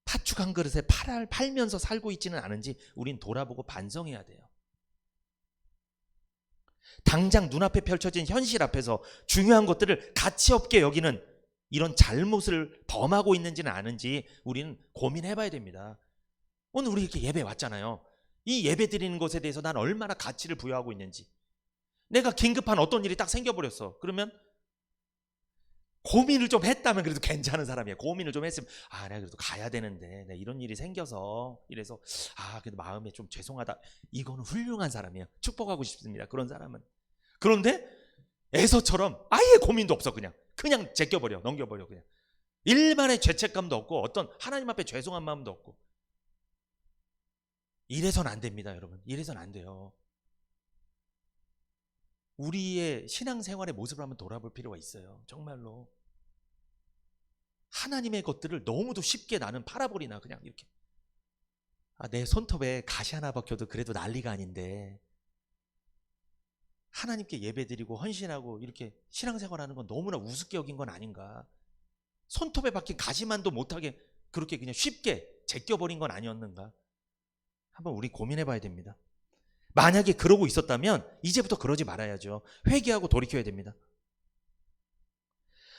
Speaker 1: 팥죽 한 그릇에 팔면서 살고 있지는 않은지 우린 돌아보고 반성해야 돼요. 당장 눈앞에 펼쳐진 현실 앞에서 중요한 것들을 가치 없게 여기는 이런 잘못을 범하고 있는지는 아는지 우리는 고민해봐야 됩니다. 오늘 우리 이렇게 예배 왔잖아요. 이 예배 드리는 것에 대해서 난 얼마나 가치를 부여하고 있는지. 내가 긴급한 어떤 일이 딱 생겨버렸어. 그러면 고민을 좀 했다면 그래도 괜찮은 사람이에요. 고민을 좀 했으면 내가 그래도 가야 되는데 내가 이런 일이 생겨서 이래서 그래도 마음에 좀 죄송하다. 이거는 훌륭한 사람이에요. 축복하고 싶습니다. 그런 사람은. 그런데 에서처럼 아예 고민도 없어. 그냥 제껴버려. 넘겨버려. 그냥 일만의 죄책감도 없고 어떤 하나님 앞에 죄송한 마음도 없고. 이래선 안 됩니다, 여러분. 이래선 안 돼요. 우리의 신앙생활의 모습을 한번 돌아볼 필요가 있어요. 정말로. 하나님의 것들을 너무도 쉽게 나는 팔아버리나 그냥 이렇게. 내 손톱에 가시 하나 박혀도 그래도 난리가 아닌데 하나님께 예배드리고 헌신하고 이렇게 신앙생활하는 건 너무나 우습게 여긴 건 아닌가. 손톱에 박힌 가시만도 못하게 그렇게 그냥 쉽게 제껴버린 건 아니었는가. 한번 우리 고민해 봐야 됩니다. 만약에 그러고 있었다면 이제부터 그러지 말아야죠. 회개하고 돌이켜야 됩니다.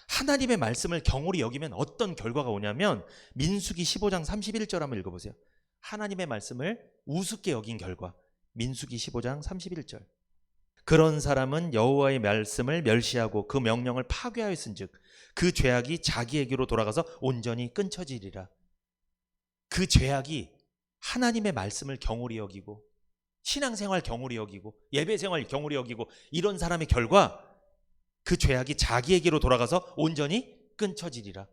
Speaker 1: 하나님의 말씀을 경홀히 여기면 어떤 결과가 오냐면 민수기 15장 31절 한번 읽어보세요. 하나님의 말씀을 우습게 여긴 결과. 민수기 15장 31절. 그런 사람은 여호와의 말씀을 멸시하고 그 명령을 파괴하였은즉 그 죄악이 자기에게로 돌아가서 온전히 끊쳐지리라. 그 죄악이 하나님의 말씀을 경홀히 여기고 신앙생활 경홀히 여기고 예배생활 경홀히 여기고 이런 사람의 결과 그 죄악이 자기에게로 돌아가서 온전히 끊쳐지리라.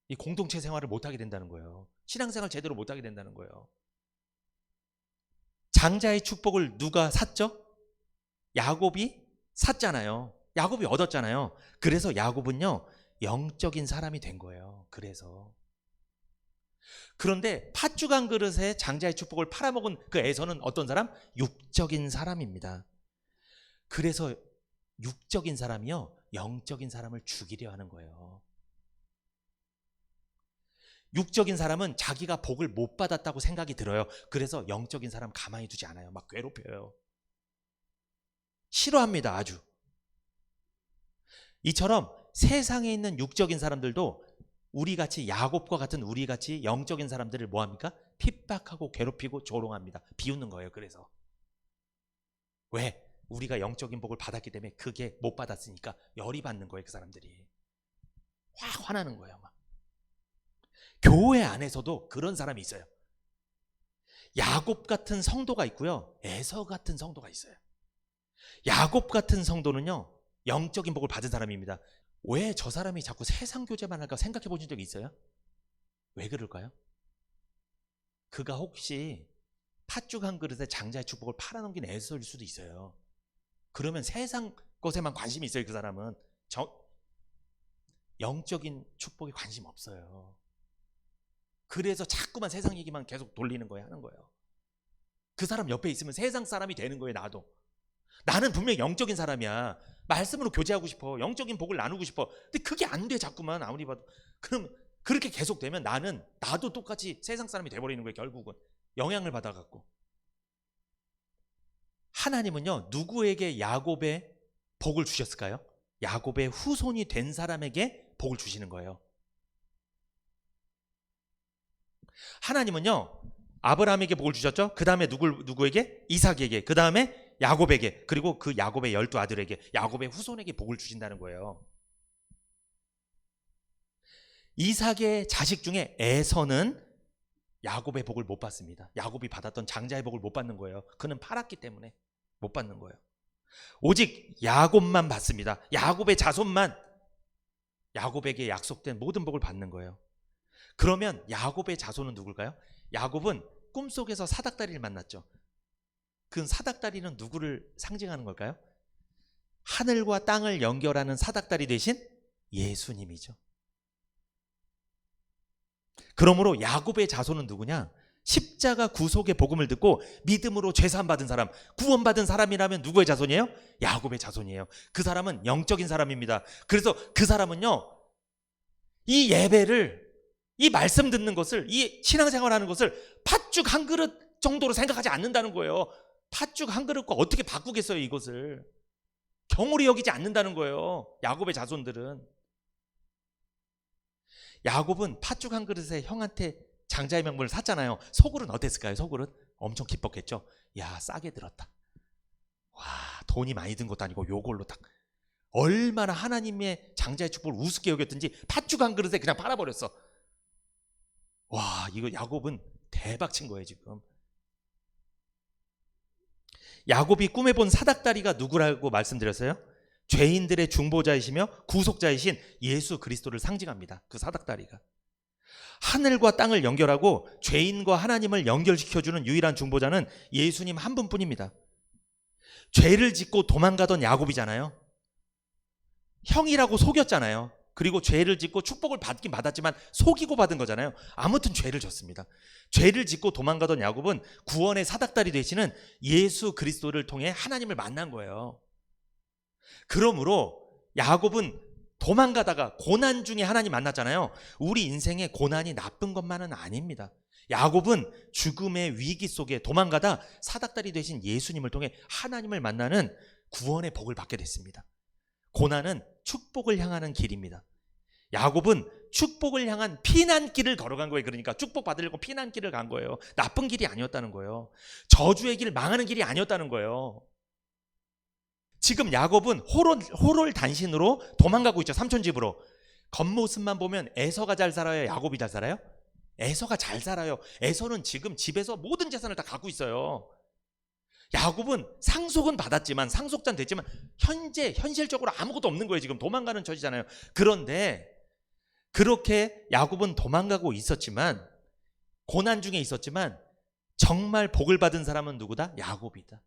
Speaker 1: 이 공동체 생활을 못하게 된다는 거예요. 신앙생활 제대로 못하게 된다는 거예요. 장자의 축복을 누가 샀죠? 야곱이 샀잖아요. 야곱이 얻었잖아요. 그래서 야곱은요 영적인 사람이 된 거예요. 그런데 팥죽 한 그릇에 장자의 축복을 팔아먹은 그 에서는 어떤 사람? 육적인 사람입니다. 그래서 육적인 사람이요 영적인 사람을 죽이려 하는 거예요. 육적인 사람은 자기가 복을 못 받았다고 생각이 들어요. 그래서 영적인 사람 가만히 두지 않아요. 막 괴롭혀요. 싫어합니다. 아주. 이처럼 세상에 있는 육적인 사람들도 우리같이 야곱과 같은 우리같이 영적인 사람들을 뭐합니까? 핍박하고 괴롭히고 조롱합니다. 비웃는 거예요. 그래서 왜? 우리가 영적인 복을 받았기 때문에 그게 못 받았으니까 열이 받는 거예요. 그 사람들이 확 화나는 거예요. 막. 교회 안에서도 그런 사람이 있어요. 야곱 같은 성도가 있고요 에서 같은 성도가 있어요. 야곱 같은 성도는요 영적인 복을 받은 사람입니다. 왜 저 사람이 자꾸 세상 교제만 할까 생각해 보신 적이 있어요? 왜 그럴까요? 그가 혹시 팥죽 한 그릇에 장자의 축복을 팔아넘긴 에서일 수도 있어요. 그러면 세상 것에만 관심이 있어요. 그 사람은 영적인 축복에 관심 없어요. 그래서 자꾸만 세상 얘기만 계속 돌리는 거예요. 하는 거예요. 그 사람 옆에 있으면 세상 사람이 되는 거예요. 나도. 나는 분명히 영적인 사람이야. 말씀으로 교제하고 싶어. 영적인 복을 나누고 싶어. 근데 그게 안 돼. 자꾸만 아무리 봐도. 그럼 그렇게 계속되면 나도 똑같이 세상 사람이 돼버리는 거예요. 결국은 영향을 받아갖고. 하나님은요 누구에게 야곱의 복을 주셨을까요? 야곱의 후손이 된 사람에게 복을 주시는 거예요. 하나님은요 아브라함에게 복을 주셨죠. 그 다음에 누구에게? 이삭에게. 그 다음에 야곱에게. 그리고 그 야곱의 12아들에게 야곱의 후손에게 복을 주신다는 거예요. 이삭의 자식 중에 에서는 야곱의 복을 못 받습니다. 야곱이 받았던 장자의 복을 못 받는 거예요. 그는 팔았기 때문에 못 받는 거예요. 오직 야곱만 받습니다. 야곱의 자손만 야곱에게 약속된 모든 복을 받는 거예요. 그러면 야곱의 자손은 누굴까요? 야곱은 꿈속에서 사닥다리를 만났죠. 그 사닥다리는 누구를 상징하는 걸까요? 하늘과 땅을 연결하는 사닥다리 대신 예수님이죠. 그러므로 야곱의 자손은 누구냐? 십자가 구속의 복음을 듣고 믿음으로 죄사함 받은 사람, 구원받은 사람이라면 누구의 자손이에요? 야곱의 자손이에요. 그 사람은 영적인 사람입니다. 그래서 그 사람은요 이 예배를, 이 말씀 듣는 것을, 이 신앙생활하는 것을 팥죽 한 그릇 정도로 생각하지 않는다는 거예요. 팥죽 한 그릇과 어떻게 바꾸겠어요? 이것을 경홀히 여기지 않는다는 거예요. 야곱의 자손들은. 야곱은 팥죽 한 그릇에 형한테 장자의 명분을 샀잖아요. 속으로는 어땠을까요? 속으로는 엄청 기뻤겠죠. 야, 싸게 들었다. 와, 돈이 많이 든 것도 아니고 요걸로 딱 얼마나 하나님의 장자의 축복을 우습게 여겼든지 팥죽 한 그릇에 그냥 팔아버렸어. 와, 이거 야곱은 대박 친 거예요 지금. 야곱이 꿈에 본 사닥다리가 누구라고 말씀드렸어요? 죄인들의 중보자이시며 구속자이신 예수 그리스도를 상징합니다. 그 사닥다리가 하늘과 땅을 연결하고 죄인과 하나님을 연결시켜주는 유일한 중보자는 예수님 한 분뿐입니다. 죄를 짓고 도망가던 야곱이잖아요. 형이라고 속였잖아요. 그리고 죄를 짓고 축복을 받긴 받았지만 속이고 받은 거잖아요. 아무튼 죄를 졌습니다. 죄를 짓고 도망가던 야곱은 구원의 사닥다리 되시는 예수 그리스도를 통해 하나님을 만난 거예요. 그러므로 야곱은 도망가다가 고난 중에 하나님 만났잖아요. 우리 인생의 고난이 나쁜 것만은 아닙니다. 야곱은 죽음의 위기 속에 도망가다 사닥다리 되신 예수님을 통해 하나님을 만나는 구원의 복을 받게 됐습니다. 고난은 축복을 향하는 길입니다. 야곱은 축복을 향한 피난길을 걸어간 거예요. 그러니까 축복 받으려고 피난길을 간 거예요. 나쁜 길이 아니었다는 거예요. 저주의 길, 망하는 길이 아니었다는 거예요. 지금 야곱은 호롤단신으로 도망가고 있죠. 삼촌 집으로. 겉모습만 보면 에서가 잘 살아요? 야곱이 잘 살아요? 에서가 잘 살아요. 에서는 지금 집에서 모든 재산을 다 갖고 있어요. 야곱은 상속은 받았지만, 상속자는 됐지만 현실적으로 아무것도 없는 거예요. 지금 도망가는 처지잖아요. 그런데 그렇게 야곱은 도망가고 있었지만, 고난 중에 있었지만 정말 복을 받은 사람은 누구다? 야곱이다.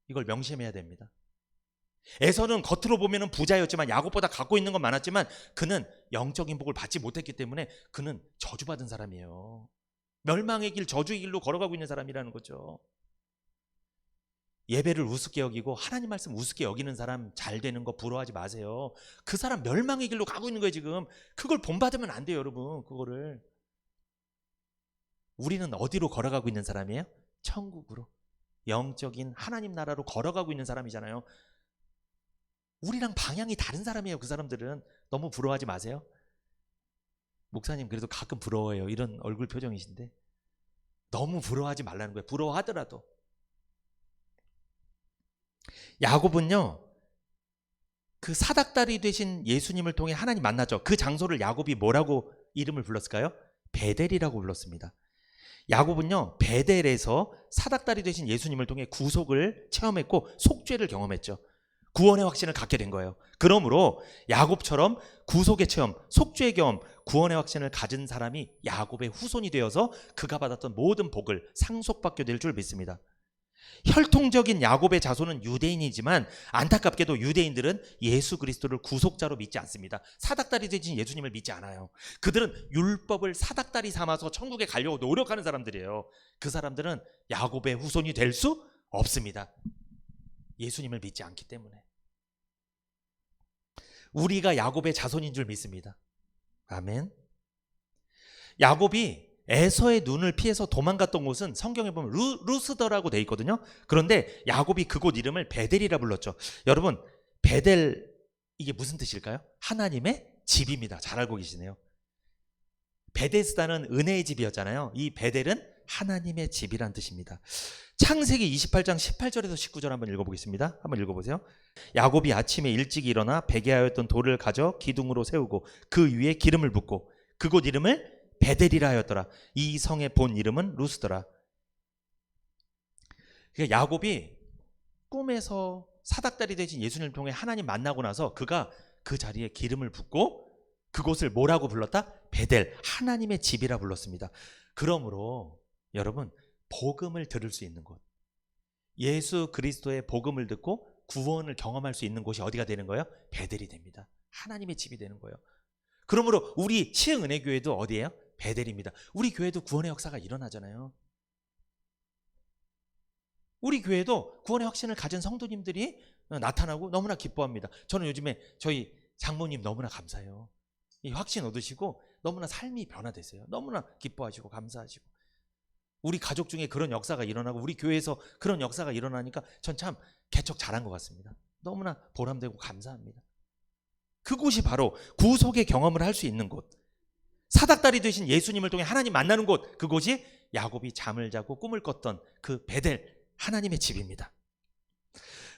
Speaker 1: 이걸 명심해야 됩니다. 에서는 겉으로 보면 부자였지만 야곱보다 갖고 있는 건 많았지만 그는 영적인 복을 받지 못했기 때문에 그는 저주받은 사람이에요. 멸망의 길, 저주의 길로 걸어가고 있는 사람이라는 거죠. 예배를 우습게 여기고 하나님 말씀 우습게 여기는 사람 잘 되는 거 부러워하지 마세요. 그 사람 멸망의 길로 가고 있는 거예요 지금. 그걸 본받으면 안 돼요 여러분. 그거를. 우리는 어디로 걸어가고 있는 사람이에요? 천국으로. 영적인 하나님 나라로 걸어가고 있는 사람이잖아요. 우리랑 방향이 다른 사람이에요. 그 사람들은. 너무 부러워하지 마세요. 목사님 그래도 가끔 부러워요. 이런 얼굴 표정이신데 너무 부러워하지 말라는 거예요. 부러워하더라도. 야곱은요, 그 사닥다리 되신 예수님을 통해 하나님 만나죠. 그 장소를 야곱이 뭐라고 이름을 불렀을까요? 베델이라고 불렀습니다. 야곱은요, 베델에서 사닥다리 되신 예수님을 통해 구속을 체험했고 속죄를 경험했죠. 구원의 확신을 갖게 된 거예요. 그러므로 야곱처럼 구속의 체험, 속죄의 경험, 구원의 확신을 가진 사람이 야곱의 후손이 되어서 그가 받았던 모든 복을 상속받게 될 줄 믿습니다. 혈통적인 야곱의 자손은 유대인이지만 안타깝게도 유대인들은 예수 그리스도를 구속자로 믿지 않습니다. 사닥다리 되신 예수님을 믿지 않아요. 그들은 율법을 사닥다리 삼아서 천국에 가려고 노력하는 사람들이에요. 그 사람들은 야곱의 후손이 될 수 없습니다. 예수님을 믿지 않기 때문에. 우리가 야곱의 자손인 줄 믿습니다. 아멘. 야곱이 에서의 눈을 피해서 도망갔던 곳은 성경에 보면 루스더라고 돼 있거든요. 그런데 야곱이 그곳 이름을 베델이라 불렀죠. 여러분, 베델 이게 무슨 뜻일까요? 하나님의 집입니다. 잘 알고 계시네요. 베데스다는 은혜의 집이었잖아요. 이 베델은 하나님의 집이란 뜻입니다. 창세기 28장 18절에서 19절 한번 읽어보겠습니다. 한번 읽어보세요. 야곱이 아침에 일찍 일어나 베개하였던 돌을 가져 기둥으로 세우고 그 위에 기름을 붓고 그곳 이름을 베델이라 하였더라. 이 성의 본 이름은 루스더라. 그러니까 야곱이 꿈에서 사닥다리 되신 예수님을 통해 하나님 만나고 나서 그가 그 자리에 기름을 붓고 그곳을 뭐라고 불렀다? 베델, 하나님의 집이라 불렀습니다. 그러므로 여러분, 복음을 들을 수 있는 곳, 예수 그리스도의 복음을 듣고 구원을 경험할 수 있는 곳이 어디가 되는 거예요? 베델이 됩니다. 하나님의 집이 되는 거예요. 그러므로 우리 시흥은혜교회도 어디예요? 베델입니다. 우리 교회도 구원의 역사가 일어나잖아요. 우리 교회도 구원의 확신을 가진 성도님들이 나타나고 너무나 기뻐합니다. 저는 요즘에 저희 장모님 너무나 감사해요. 이 확신 얻으시고 너무나 삶이 변화되세요. 너무나 기뻐하시고 감사하시고. 우리 가족 중에 그런 역사가 일어나고 우리 교회에서 그런 역사가 일어나니까 전 참 개척 잘한 것 같습니다. 너무나 보람되고 감사합니다. 그곳이 바로 구속의 경험을 할 수 있는 곳, 사닥다리 되신 예수님을 통해 하나님 만나는 곳, 그곳이 야곱이 잠을 자고 꿈을 꿨던 그 베델, 하나님의 집입니다.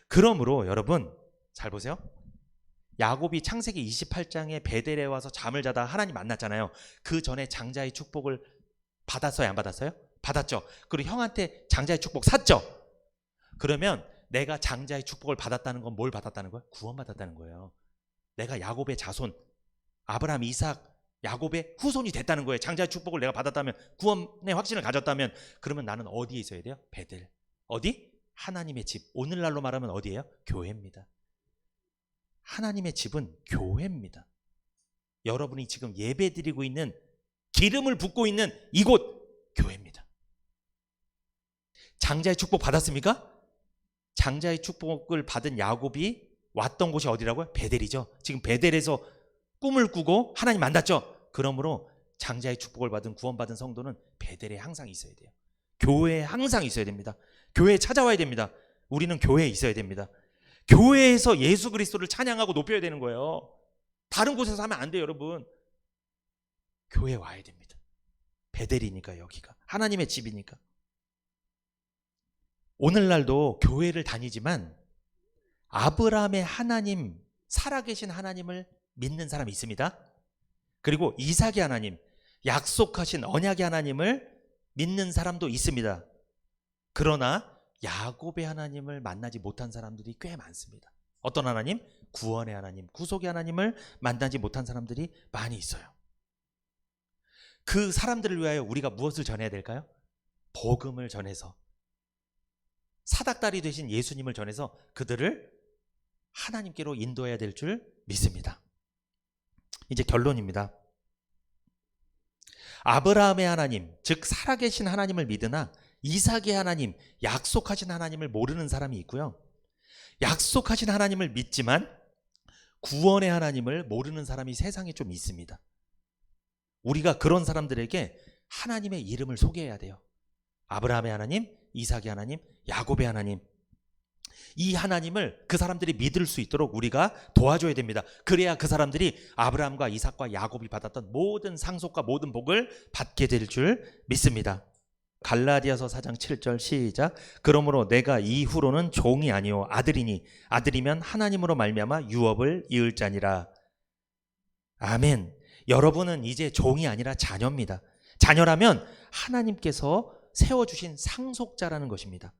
Speaker 1: 그러므로 여러분 잘 보세요. 야곱이 창세기 28장에 베델에 와서 잠을 자다 하나님 만났잖아요. 그 전에 장자의 축복을 받았어요, 안 받았어요? 받았죠. 그리고 형한테 장자의 축복 샀죠. 그러면 내가 장자의 축복을 받았다는 건 뭘 받았다는 거예요? 구원받았다는 거예요. 내가 야곱의 자손, 아브라함, 이삭, 야곱의 후손이 됐다는 거예요. 장자의 축복을 내가 받았다면, 구원의 확신을 가졌다면, 그러면 나는 어디에 있어야 돼요? 베델. 어디? 하나님의 집. 오늘날로 말하면 어디예요? 교회입니다. 하나님의 집은 교회입니다. 여러분이 지금 예배드리고 있는, 기름을 붓고 있는 이곳 교회입니다. 장자의 축복 받았습니까? 장자의 축복을 받은 야곱이 왔던 곳이 어디라고요? 베델이죠. 지금 베델에서 꿈을 꾸고 하나님 만났죠. 그러므로 장자의 축복을 받은, 구원받은 성도는 베델에 항상 있어야 돼요. 교회에 항상 있어야 됩니다. 교회에 찾아와야 됩니다. 우리는 교회에 있어야 됩니다. 교회에서 예수 그리스도를 찬양하고 높여야 되는 거예요. 다른 곳에서 하면 안 돼요, 여러분. 교회에 와야 됩니다. 베델이니까, 여기가 하나님의 집이니까. 오늘날도 교회를 다니지만 아브라함의 하나님, 살아계신 하나님을 믿는 사람이 있습니다. 그리고 이삭의 하나님, 약속하신 언약의 하나님을 믿는 사람도 있습니다. 그러나 야곱의 하나님을 만나지 못한 사람들이 꽤 많습니다. 어떤 하나님? 구원의 하나님, 구속의 하나님을 만나지 못한 사람들이 많이 있어요. 그 사람들을 위하여 우리가 무엇을 전해야 될까요? 복음을 전해서, 사닥다리 되신 예수님을 전해서 그들을 하나님께로 인도해야 될 줄 믿습니다. 이제 결론입니다. 아브라함의 하나님, 즉 살아계신 하나님을 믿으나 이삭의 하나님, 약속하신 하나님을 모르는 사람이 있고요. 약속하신 하나님을 믿지만 구원의 하나님을 모르는 사람이 세상에 좀 있습니다. 우리가 그런 사람들에게 하나님의 이름을 소개해야 돼요. 아브라함의 하나님, 이삭의 하나님, 야곱의 하나님. 이 하나님을 그 사람들이 믿을 수 있도록 우리가 도와줘야 됩니다. 그래야 그 사람들이 아브라함과 이삭과 야곱이 받았던 모든 상속과 모든 복을 받게 될 줄 믿습니다. 갈라디아서 4장 7절 시작. 그러므로 내가 이후로는 종이 아니요 아들이니 아들이면 하나님으로 말미암아 유업을 이을 자니라. 아멘. 여러분은 이제 종이 아니라 자녀입니다. 자녀라면 하나님께서 세워주신 상속자라는 것입니다.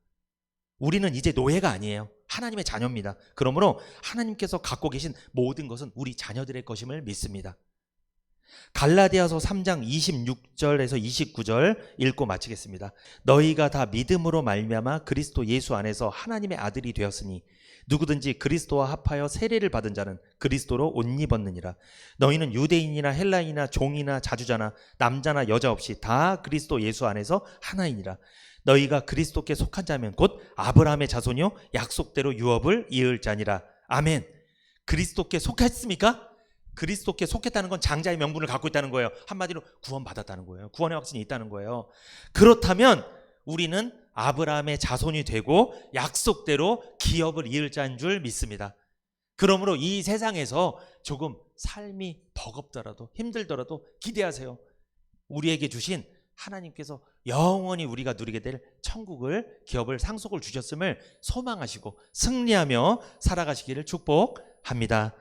Speaker 1: 우리는 이제 노예가 아니에요. 하나님의 자녀입니다. 그러므로 하나님께서 갖고 계신 모든 것은 우리 자녀들의 것임을 믿습니다. 갈라디아서 3장 26절에서 29절 읽고 마치겠습니다. 너희가 다 믿음으로 말미암아 그리스도 예수 안에서 하나님의 아들이 되었으니 누구든지 그리스도와 합하여 세례를 받은 자는 그리스도로 옷 입었느니라. 너희는 유대인이나 헬라인이나 종이나 자주자나 남자나 여자 없이 다 그리스도 예수 안에서 하나이니라. 너희가 그리스도께 속한 자면 곧 아브라함의 자손이요 약속대로 유업을 이을 자니라. 아멘. 그리스도께 속했습니까? 그리스도께 속했다는 건 장자의 명분을 갖고 있다는 거예요. 한마디로 구원받았다는 거예요. 구원의 확신이 있다는 거예요. 그렇다면 우리는 아브라함의 자손이 되고 약속대로 기업을 이을 자인 줄 믿습니다. 그러므로 이 세상에서 조금 삶이 버겁더라도 힘들더라도 기대하세요. 우리에게 주신 하나님께서 영원히 우리가 누리게 될 천국을, 기업을, 상속을 주셨음을 소망하시고 승리하며 살아가시기를 축복합니다.